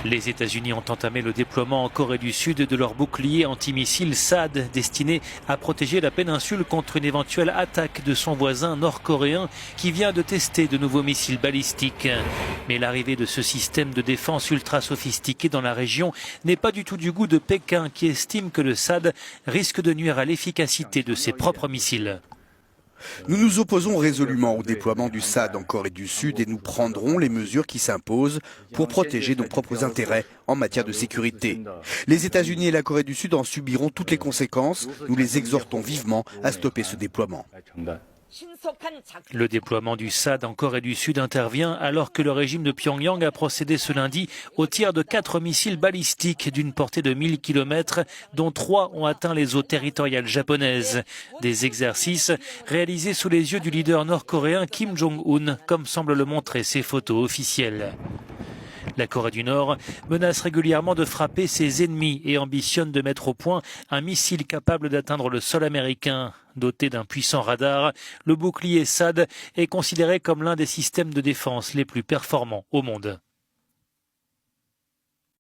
Les États-Unis ont entamé le déploiement en Corée du Sud de leur bouclier antimissile THAAD destiné à protéger la péninsule contre une éventuelle attaque de son voisin nord-coréen qui vient de tester de nouveaux missiles balistiques. Mais l'arrivée de ce système de défense ultra sophistiqué dans la région n'est pas du tout du goût de Pékin qui estime que le THAAD risque de nuire à l'efficacité de ses propres missiles. Nous nous opposons résolument au déploiement du THAAD en Corée du Sud et nous prendrons les mesures qui s'imposent pour protéger nos propres intérêts en matière de sécurité. Les États-Unis et la Corée du Sud en subiront toutes les conséquences. Nous les exhortons vivement à stopper ce déploiement. Le déploiement du THAAD en Corée du Sud intervient alors que le régime de Pyongyang a procédé ce lundi au tir de 4 missiles balistiques d'une portée de 1000 km, dont 3 ont atteint les eaux territoriales japonaises. Des exercices réalisés sous les yeux du leader nord-coréen Kim Jong-un, comme semblent le montrer ces photos officielles. La Corée du Nord menace régulièrement de frapper ses ennemis et ambitionne de mettre au point un missile capable d'atteindre le sol américain. Doté d'un puissant radar, le bouclier THAAD est considéré comme l'un des systèmes de défense les plus performants au monde.